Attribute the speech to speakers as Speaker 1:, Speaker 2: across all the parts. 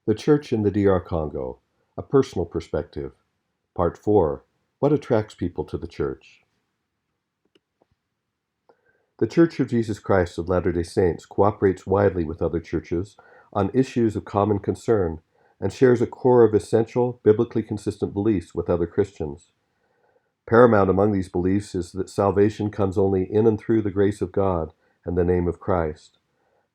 Speaker 1: The Church in the DR Congo, A Personal Perspective. Part 4. What Attracts People to the Church? The Church of Jesus Christ of Latter-day Saints cooperates widely with other churches on issues of common concern and shares a core of essential, biblically consistent beliefs with other Christians. Paramount among these beliefs is that salvation comes only in and through the grace of God and the name of Christ.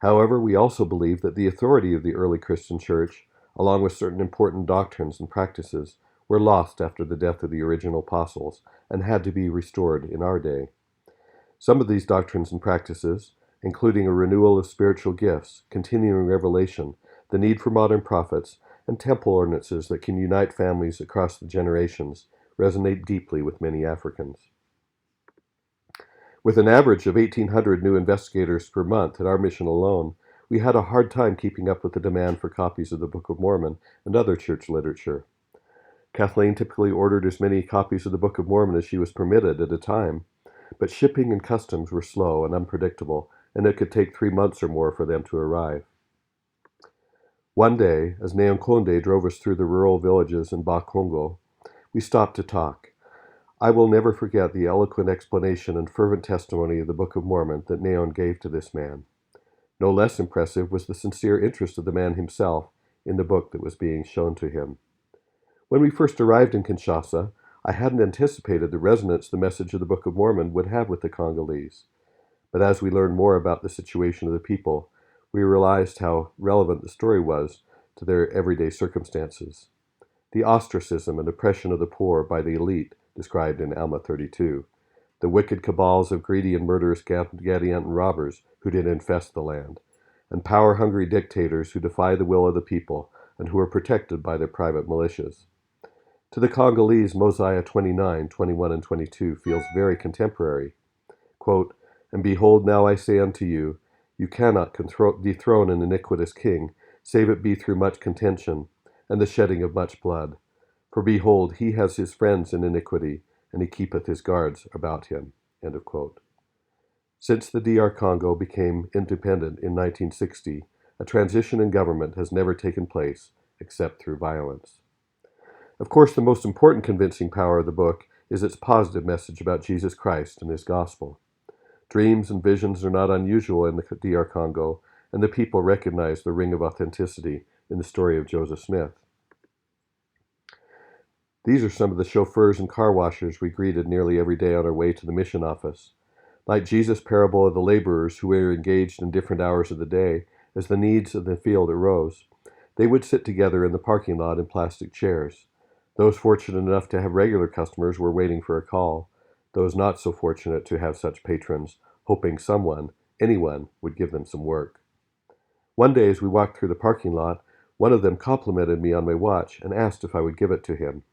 Speaker 1: However, we also believe that the authority of the early Christian church, along with certain important doctrines and practices, were lost after the death of the original apostles and had to be restored in our day. Some of these doctrines and practices, including a renewal of spiritual gifts, continuing revelation, the need for modern prophets, and temple ordinances that can unite families across the generations, resonate deeply with many Africans. With an average of 1,800 new investigators per month at our mission alone, we had a hard time keeping up with the demand for copies of the Book of Mormon and other church literature. Kathleen typically ordered as many copies of the Book of Mormon as she was permitted at a time, but shipping and customs were slow and unpredictable, and it could take 3 months or more for them to arrive. One day, as Neonkonde drove us through the rural villages in Congo, we stopped to talk. I will never forget the eloquent explanation and fervent testimony of the Book of Mormon that Neon gave to this man. No less impressive was the sincere interest of the man himself in the book that was being shown to him. When we first arrived in Kinshasa, I hadn't anticipated the resonance the message of the Book of Mormon would have with the Congolese. But as we learned more about the situation of the people, we realized how relevant the story was to their everyday circumstances. The ostracism and oppression of the poor by the elite, described in Alma 32, the wicked cabals of greedy and murderous Gadianton robbers who did infest the land, and power-hungry dictators who defy the will of the people and who are protected by their private militias. To the Congolese, Mosiah 29, 21, and 22 feels very contemporary. Quote, "And behold, now I say unto you, you cannot dethrone an iniquitous king, save it be through much contention, and the shedding of much blood. For behold, he has his friends in iniquity, and he keepeth his guards about him." End of quote. Since the DR Congo became independent in 1960, a transition in government has never taken place except through violence. Of course, the most important convincing power of the book is its positive message about Jesus Christ and his gospel. Dreams and visions are not unusual in the DR Congo, and the people recognize the ring of authenticity in the story of Joseph Smith. These are some of the chauffeurs and car washers we greeted nearly every day on our way to the mission office. Like Jesus' parable of the laborers who were engaged in different hours of the day as the needs of the field arose, they would sit together in the parking lot in plastic chairs. Those fortunate enough to have regular customers were waiting for a call. Those not so fortunate to have such patrons, hoping someone, anyone, would give them some work. One day as we walked through the parking lot, one of them complimented me on my watch and asked if I would give it to him.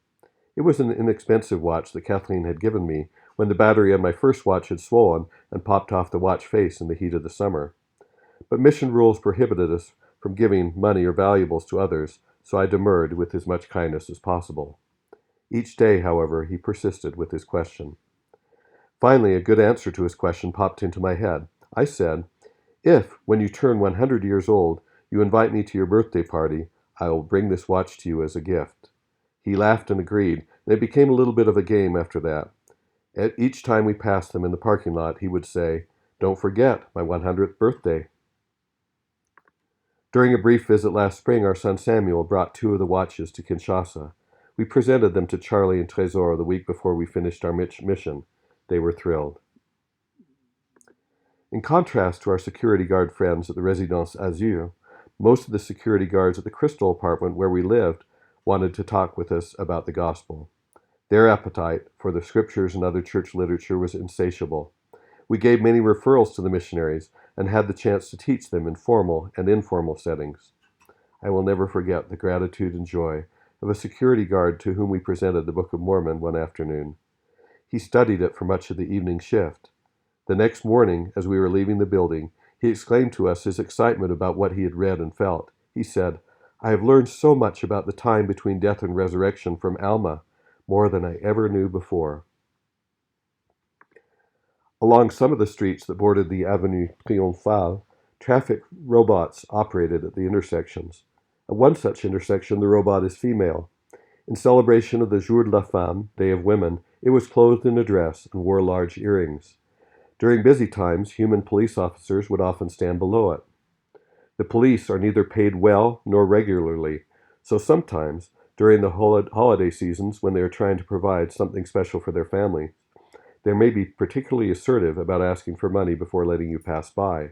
Speaker 1: It was an inexpensive watch that Kathleen had given me when the battery on my first watch had swollen and popped off the watch face in the heat of the summer. But mission rules prohibited us from giving money or valuables to others, so I demurred with as much kindness as possible. Each day, however, he persisted with his question. Finally, a good answer to his question popped into my head. I said, "If, when you turn 100 years old, you invite me to your birthday party, I will bring this watch to you as a gift." He laughed and agreed, and it became a little bit of a game after that. At each time we passed them in the parking lot, he would say, "Don't forget my 100th birthday." During a brief visit last spring, our son Samuel brought 2 of the watches to Kinshasa. We presented them to Charlie and Trésor the week before we finished our mission. They were thrilled. In contrast to our security guard friends at the Résidence Azur, most of the security guards at the Crystal apartment where we lived wanted to talk with us about the gospel. Their appetite for the scriptures and other church literature was insatiable. We gave many referrals to the missionaries and had the chance to teach them in formal and informal settings. I will never forget the gratitude and joy of a security guard to whom we presented the Book of Mormon one afternoon. He studied it for much of the evening shift. The next morning, as we were leaving the building, he exclaimed to us his excitement about what he had read and felt. He said, "I have learned so much about the time between death and resurrection from Alma, more than I ever knew before." Along some of the streets that bordered the Avenue Triomphale, traffic robots operated at the intersections. At one such intersection, the robot is female. In celebration of the Jour de la Femme, Day of Women, it was clothed in a dress and wore large earrings. During busy times, human police officers would often stand below it. The police are neither paid well nor regularly, so sometimes, during the holiday seasons when they are trying to provide something special for their family, they may be particularly assertive about asking for money before letting you pass by.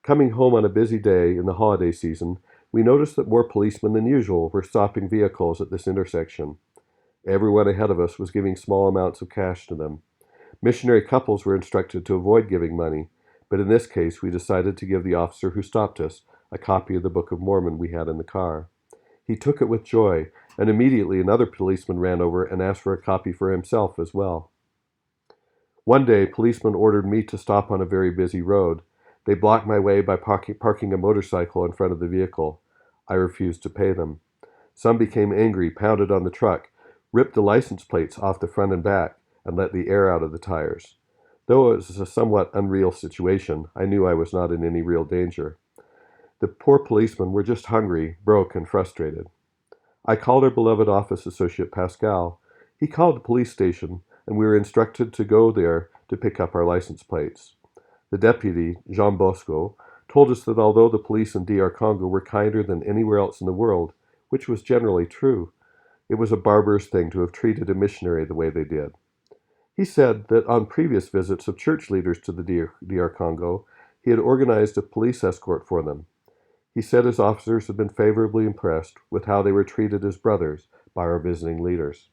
Speaker 1: Coming home on a busy day in the holiday season, we noticed that more policemen than usual were stopping vehicles at this intersection. Everyone ahead of us was giving small amounts of cash to them. Missionary couples were instructed to avoid giving money, but in this case we decided to give the officer who stopped us a copy of the Book of Mormon we had in the car. He took it with joy, and immediately another policeman ran over and asked for a copy for himself as well. One day, policemen ordered me to stop on a very busy road. They blocked my way by parking a motorcycle in front of the vehicle. I refused to pay them. Some became angry, pounded on the truck, ripped the license plates off the front and back, and let the air out of the tires. Though it was a somewhat unreal situation, I knew I was not in any real danger. The poor policemen were just hungry, broke, and frustrated. I called our beloved office associate Pascal. He called the police station, and we were instructed to go there to pick up our license plates. The deputy, Jean Bosco, told us that although the police in DR Congo were kinder than anywhere else in the world, which was generally true, it was a barbarous thing to have treated a missionary the way they did. He said that on previous visits of church leaders to the DR Congo, he had organized a police escort for them. He said his officers had been favorably impressed with how they were treated as brothers by our visiting leaders.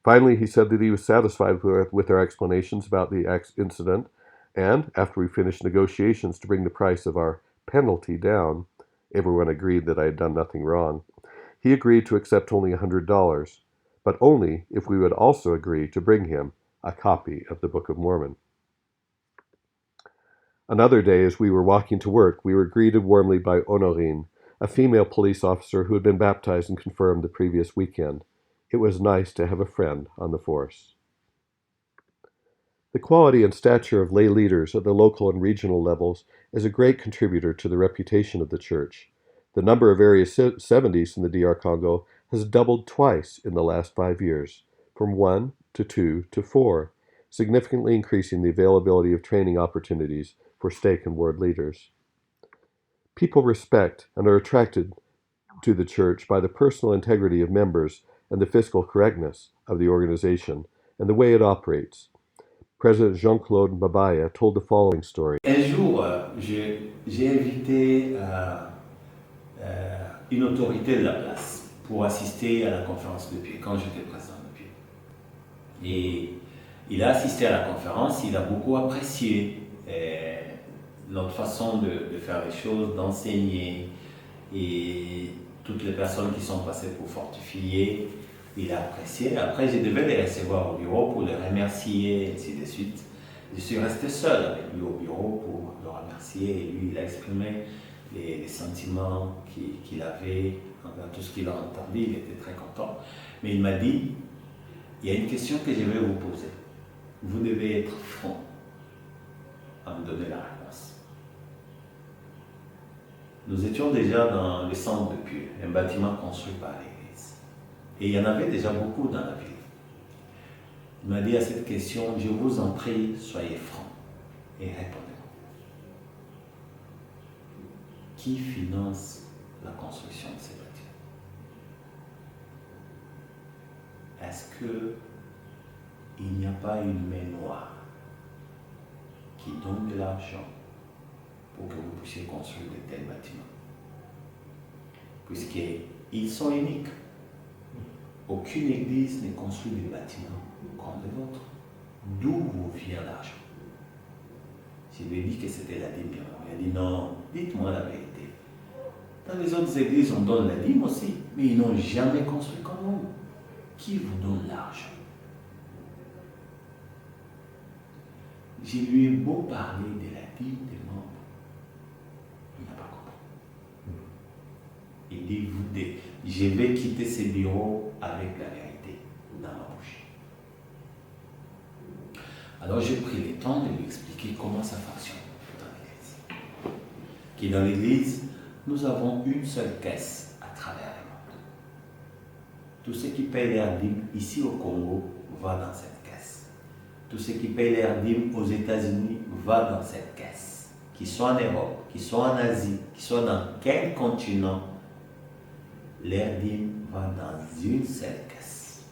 Speaker 1: Finally, he said that he was satisfied with our explanations about the incident, and after we finished negotiations to bring the price of our penalty down, everyone agreed that I had done nothing wrong. He agreed to accept only $100, but only if we would also agree to bring him a copy of the Book of Mormon. Another day, as we were walking to work, we were greeted warmly by Honorine, a female police officer who had been baptized and confirmed the previous weekend. It was nice to have a friend on the force. The quality and stature of lay leaders at the local and regional levels is a great contributor to the reputation of the church. The number of Area 70s in the DR Congo has doubled twice in the last 5 years, from 1 to 2 to 4, significantly increasing the availability of training opportunities for stake and ward leaders. People respect and are attracted to the church by the personal integrity of members and the fiscal correctness of the organization and the way it operates. President Jean-Claude Mabaya told the following story.
Speaker 2: Un jour, j'ai invité une autorité de la place pour assister à la conférence de pied, quand j'étais président de pied. Et il a assisté à la conférence, il a beaucoup apprécié notre façon de faire les choses, d'enseigner, et toutes les personnes qui sont passées pour fortifier, il a apprécié. Après, je devais les recevoir au bureau pour les remercier, et ainsi de suite. Je suis resté seul avec lui au bureau pour le remercier, et lui, il a exprimé les sentiments qu'il avait, dans tout ce qu'il a entendu, il était très content. Mais il m'a dit, il y a une question que je vais vous poser. Vous devez être franc à me donner la réponse. Nous étions déjà dans le centre de Puy, un bâtiment construit par l'église. Et il y en avait déjà beaucoup dans la ville. Il m'a dit à cette question, je vous en prie, soyez francs et répondez-moi. Qui finance la construction de ces bâtiments? Est-ce qu'il n'y a pas une main noire qui donne de l'argent pour que vous puissiez construire de tels bâtiments? Puisqu'ils sont uniques. Aucune église ne construit des bâtiments comme les vôtres. D'où vous vient l'argent? Je lui ai dit que c'était la dîme. Il a dit non, dites-moi la vérité. Dans les autres églises, on donne la dîme aussi, mais ils n'ont jamais construit comme vous. Qui vous donne l'argent? Je lui ai beau parler de la dîme des membres. Il n'a pas compris. Il dit, je vais quitter ce bureau avec la vérité dans ma bouche. Alors j'ai pris le temps de lui expliquer comment ça fonctionne dans l'église. Dans l'église, nous avons une seule caisse Tout ce qui paye l'air dîme ici au Congo va dans cette caisse. Tout ce qui paye l'air dîme aux États-Unis va dans cette caisse. Qu'ils soient en Europe, qu'ils soient en Asie, qu'ils soient dans quel continent, l'air dîme va dans une seule caisse.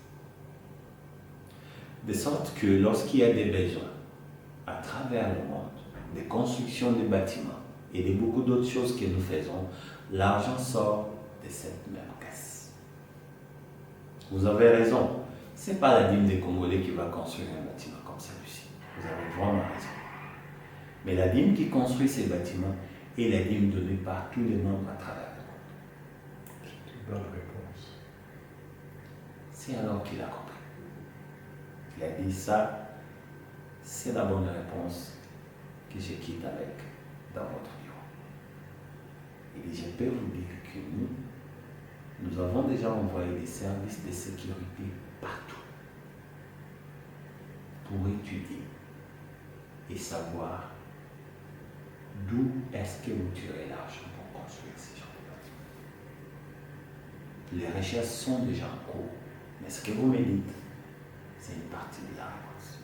Speaker 2: De sorte que lorsqu'il y a des besoins à travers le monde, des constructions de bâtiments et de beaucoup d'autres choses que nous faisons, l'argent sort de cette même caisse. Vous avez raison, ce n'est pas la dîme des Congolais qui va construire un bâtiment comme celui-ci. Vous avez vraiment raison. Mais la dîme qui construit ces bâtiments est la dîme donnée par tous les membres à travers le monde.
Speaker 3: C'est une bonne réponse.
Speaker 2: C'est alors qu'il a compris. Il a dit ça, c'est la bonne réponse que je quitte avec dans votre bureau. Il dit, je peux vous dire que nous avons déjà envoyé des services de sécurité partout pour étudier et savoir d'où est-ce que vous tirez l'argent pour construire ces gens de bâtiments. Les recherches sont déjà en cours, mais ce que vous me dites, c'est une partie de la réponse.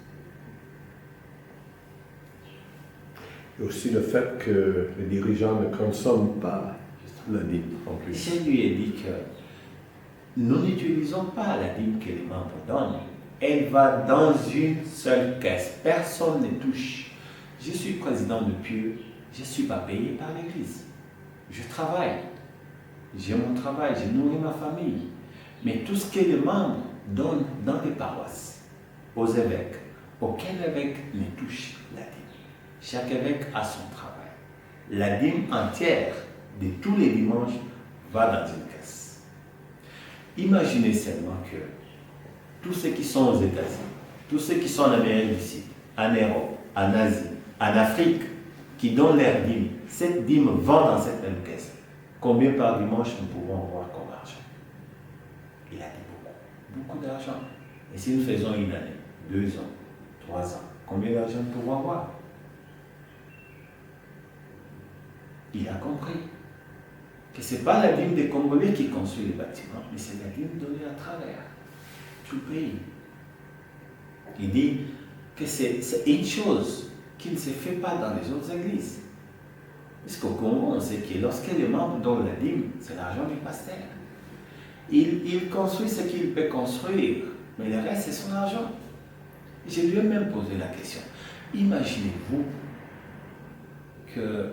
Speaker 3: Et aussi le fait que les dirigeants ne consomment pas la dîme en plus.
Speaker 2: Je lui ai dit que nous n'utilisons pas la dîme que les membres donnent. Elle va dans une seule caisse. Personne ne touche. Je suis président de Pieux. Je ne suis pas payé par l'Église. Je travaille. J'ai mon travail. Je nourris ma famille. Mais tout ce que les membres donnent dans les paroisses, aux évêques, aucun évêque ne touche la dîme. Chaque évêque a son travail. La dîme entière de tous les dimanches va dans une caisse. Imaginez seulement que tous ceux qui sont aux États-Unis, tous ceux qui sont en Amérique du Sud, en Europe, en Asie, en Afrique, qui donnent leur dîme, cette dîme va dans cette même caisse. Combien par dimanche nous pouvons avoir comme argent? Il a dit beaucoup, beaucoup d'argent. Et si nous faisons une année, 2 ans, 3 ans, combien d'argent nous pouvons avoir? Il a compris que ce n'est pas la dîme des Congolais qui construit les bâtiments, mais c'est la dîme donnée à travers tout le pays. Il dit que c'est une chose qui ne se fait pas dans les autres églises. Parce qu'au Congo, on sait que lorsque les membres donnent la dîme, c'est l'argent du pasteur. Il construit ce qu'il peut construire, mais le reste, c'est son argent. Je lui ai même posé la question. Imaginez-vous que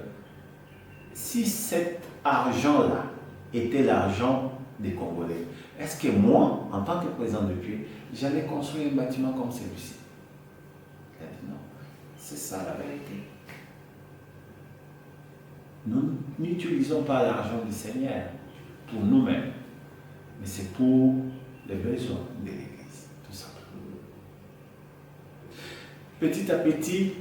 Speaker 2: si cet argent-là était l'argent des Congolais, est-ce que moi, en tant que président de Pieux, j'allais construire un bâtiment comme celui-ci? Il a dit non. C'est ça la vérité. Nous n'utilisons pas l'argent du Seigneur pour nous-mêmes, mais c'est pour les besoins de l'Église, tout simplement. Petit à petit,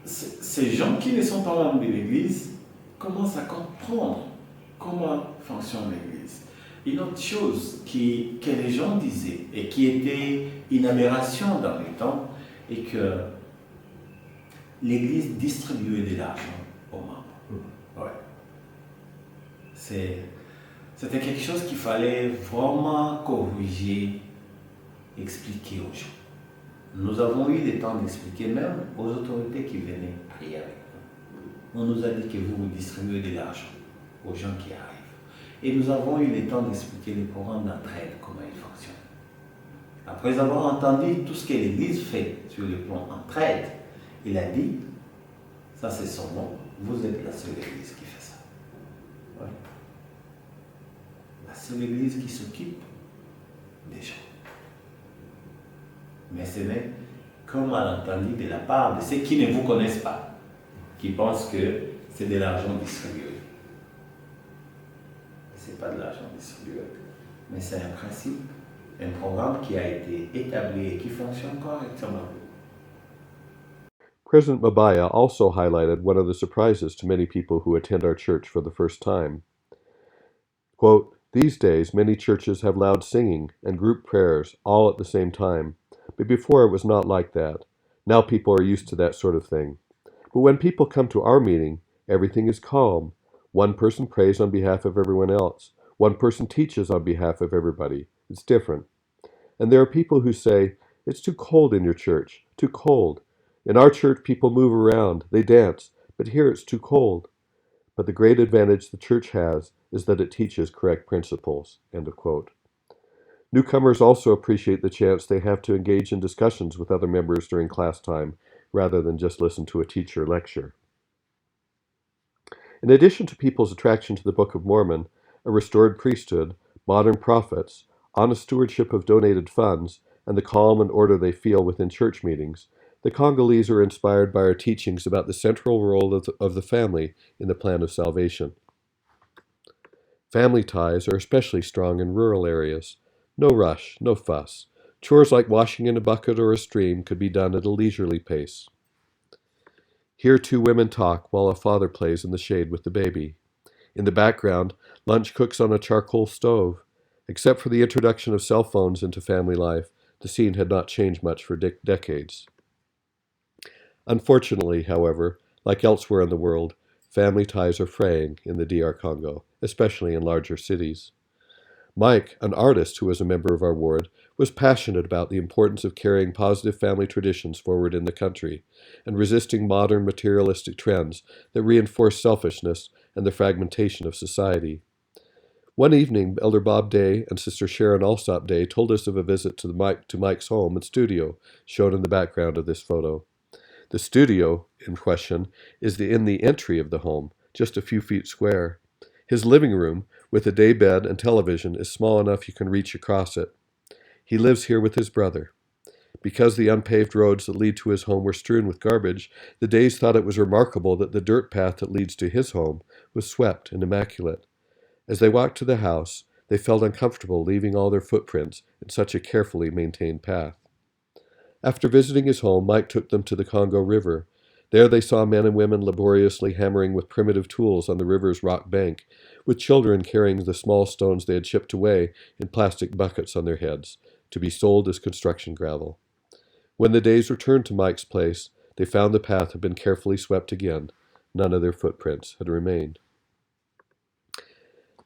Speaker 2: ces gens qui ne sont pas membres de l'Église commencent à comprendre comment fonctionne l'Église. Une autre chose que les gens disaient et qui était une aberration dans les temps est que l'Église distribuait de l'argent aux membres. Ouais. C'était quelque chose qu'il fallait vraiment corriger, expliquer aux gens. Nous avons eu le temps d'expliquer même aux autorités qui venaient prier avec nous. On nous a dit que vous distribuez de l'argent aux gens qui arrivent. Et nous avons eu le temps d'expliquer le programme d'entraide, comment il fonctionne. Après avoir entendu tout ce que l'Église fait sur le plan entraide, il a dit, ça c'est son nom, vous êtes la seule Église qui fait ça. Ouais. La seule Église qui s'occupe des gens. Mais ce n'est qu'un malentendu de la part de ceux qui ne vous connaissent pas, qui pensent que c'est de l'argent distribué. Ce n'est pas de l'argent distribué, mais c'est un principe, un programme qui a été établi et qui fonctionne correctement.
Speaker 1: President Mabaya also highlighted one of the surprises to many people who attend our church for the first time. Quote, "These days, many churches have loud singing and group prayers all at the same time, but before it was not like that. Now people are used to that sort of thing. But when people come to our meeting, everything is calm. One person prays on behalf of everyone else. One person teaches on behalf of everybody. It's different. And there are people who say, it's too cold in your church, too cold. In our church, people move around, they dance, but here it's too cold. But the great advantage the church has is that it teaches correct principles. End of quote. Newcomers also appreciate the chance they have to engage in discussions with other members during class time, rather than just listen to a teacher lecture. In addition to people's attraction to the Book of Mormon, a restored priesthood, modern prophets, honest stewardship of donated funds, and the calm and order they feel within church meetings, the Congolese are inspired by our teachings about the central role of the family in the plan of salvation. Family ties are especially strong in rural areas. No rush, no fuss. Chores like washing in a bucket or a stream could be done at a leisurely pace. Here two women talk while a father plays in the shade with the baby. In the background, lunch cooks on a charcoal stove. Except for the introduction of cell phones into family life, the scene had not changed much for decades. Unfortunately, however, like elsewhere in the world, family ties are fraying in the DR Congo, especially in larger cities. Mike, an artist who was a member of our ward, was passionate about the importance of carrying positive family traditions forward in the country and resisting modern materialistic trends that reinforce selfishness and the fragmentation of society. One evening, Elder Bob Day and Sister Sharon Alsop Day told us of a visit to Mike's home and studio, shown in the background of this photo. The studio in question is in the entry of the home, just a few feet square. His living room, with a day bed and television, is small enough you can reach across it. He lives here with his brother. Because the unpaved roads that lead to his home were strewn with garbage, the Days thought it was remarkable that the dirt path that leads to his home was swept and immaculate. As they walked to the house, they felt uncomfortable leaving all their footprints in such a carefully maintained path. After visiting his home, Mike took them to the Congo River. There they saw men and women laboriously hammering with primitive tools on the river's rock bank, with children carrying the small stones they had chipped away in plastic buckets on their heads, to be sold as construction gravel. When the Days returned to Mike's place, they found the path had been carefully swept again. None of their footprints had remained.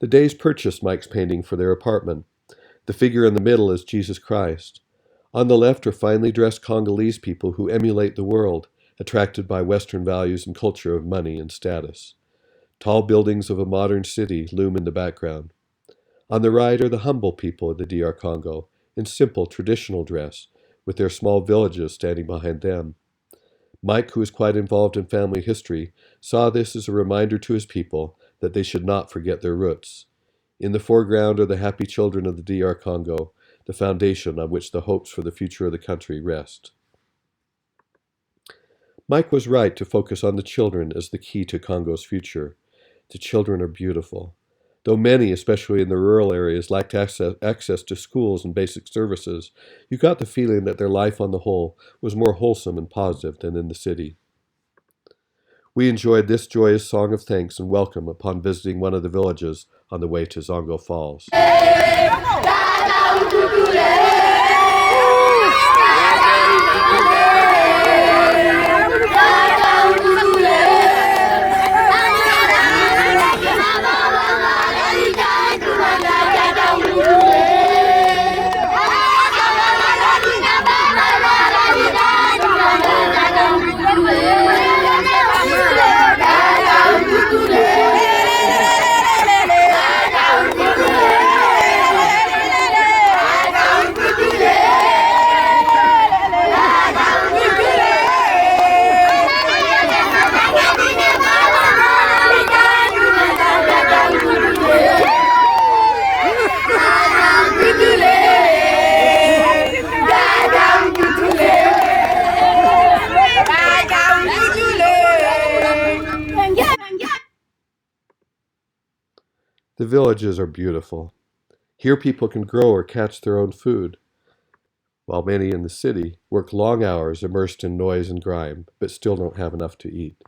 Speaker 1: The Days purchased Mike's painting for their apartment. The figure in the middle is Jesus Christ. On the left are finely dressed Congolese people who emulate the world, attracted by Western values and culture of money and status. Tall buildings of a modern city loom in the background. On the right are the humble people of the DR Congo, in simple traditional dress, with their small villages standing behind them. Mike, who is quite involved in family history, saw this as a reminder to his people that they should not forget their roots. In the foreground are the happy children of the DR Congo, the foundation on which the hopes for the future of the country rest. Mike was right to focus on the children as the key to Congo's future. The children are beautiful. Though many, especially in the rural areas, lacked access to schools and basic services, you got the feeling that their life on the whole was more wholesome and positive than in the city. We enjoyed this joyous song of thanks and welcome upon visiting one of the villages on the way to Zongo Falls. The villages are beautiful. Here people can grow or catch their own food, while many in the city work long hours immersed in noise and grime, but still don't have enough to eat.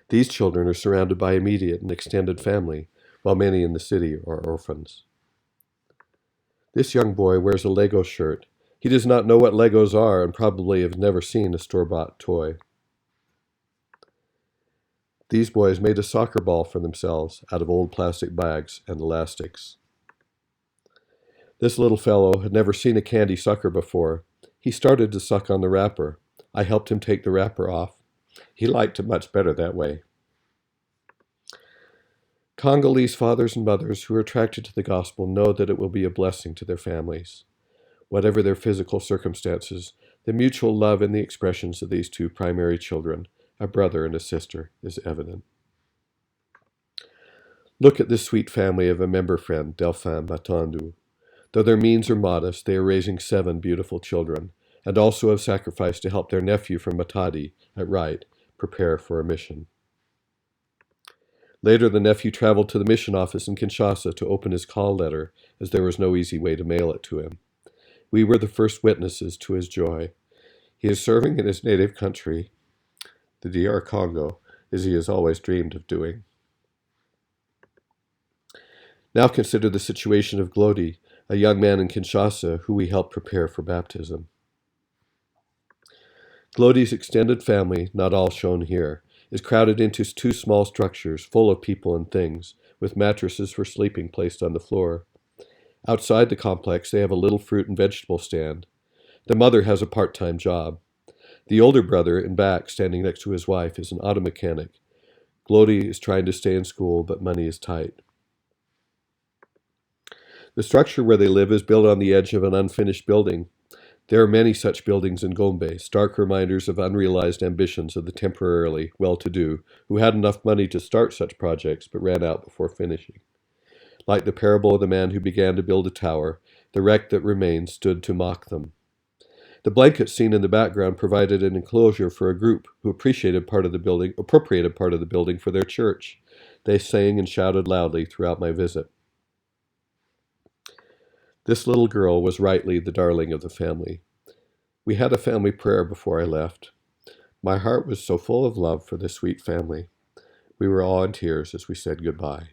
Speaker 1: These children are surrounded by immediate and extended family, while many in the city are orphans. This young boy wears a Lego shirt. He does not know what Legos are and probably has never seen a store-bought toy. These boys made a soccer ball for themselves out of old plastic bags and elastics. This little fellow had never seen a candy sucker before. He started to suck on the wrapper. I helped him take the wrapper off. He liked it much better that way. Congolese fathers and mothers who are attracted to the gospel know that it will be a blessing to their families. Whatever their physical circumstances, the mutual love in the expressions of these two primary children, a brother and a sister, is evident. Look at this sweet family of a member friend, Delphin Matandu. Though their means are modest, they are raising 7 beautiful children, and also have sacrificed to help their nephew from Matadi, at Wright, prepare for a mission. Later, the nephew traveled to the mission office in Kinshasa to open his call letter, as there was no easy way to mail it to him. We were the first witnesses to his joy. He is serving in his native country, the DR Congo, as he has always dreamed of doing. Now consider the situation of Glody, a young man in Kinshasa who we helped prepare for baptism. Glody's extended family, not all shown here, is crowded into 2 small structures full of people and things, with mattresses for sleeping placed on the floor. Outside the complex, they have a little fruit and vegetable stand. The mother has a part-time job. The older brother, in back, standing next to his wife, is an auto mechanic. Glody is trying to stay in school, but money is tight. The structure where they live is built on the edge of an unfinished building. There are many such buildings in Gombe, stark reminders of unrealized ambitions of the temporarily well-to-do who had enough money to start such projects but ran out before finishing. Like the parable of the man who began to build a tower, the wreck that remained stood to mock them. The blankets seen in the background provided an enclosure for a group who appropriated part of the building for their church. They sang and shouted loudly throughout my visit. This little girl was rightly the darling of the family. We had a family prayer before I left. My heart was so full of love for this sweet family. We were all in tears as we said goodbye.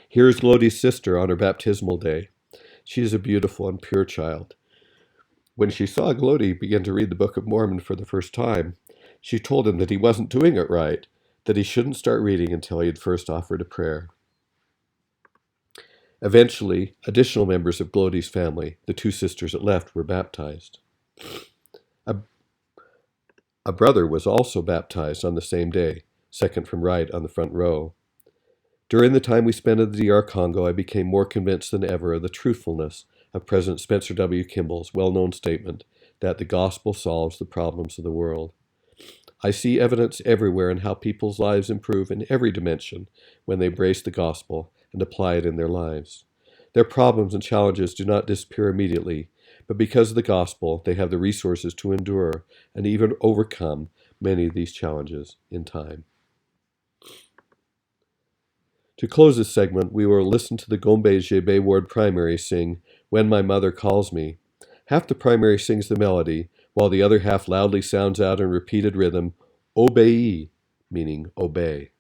Speaker 1: Here is Glody's sister on her baptismal day. She is a beautiful and pure child. When she saw Glody begin to read the Book of Mormon for the first time, she told him that he wasn't doing it right, that he shouldn't start reading until he had first offered a prayer. Eventually, additional members of Glody's family, the 2 sisters that left, were baptized. A brother was also baptized on the same day, second from right on the front row. During the time we spent in the DR Congo, I became more convinced than ever of the truthfulness of President Spencer W. Kimball's well-known statement that the gospel solves the problems of the world. I see evidence everywhere in how people's lives improve in every dimension when they embrace the gospel and apply it in their lives. Their problems and challenges do not disappear immediately, but because of the gospel, they have the resources to endure and even overcome many of these challenges in time. To close this segment, we will listen to the Gombe Jebe Ward primary sing When My Mother Calls Me. Half the primary sings the melody, while the other half loudly sounds out in repeated rhythm, Obey, meaning obey.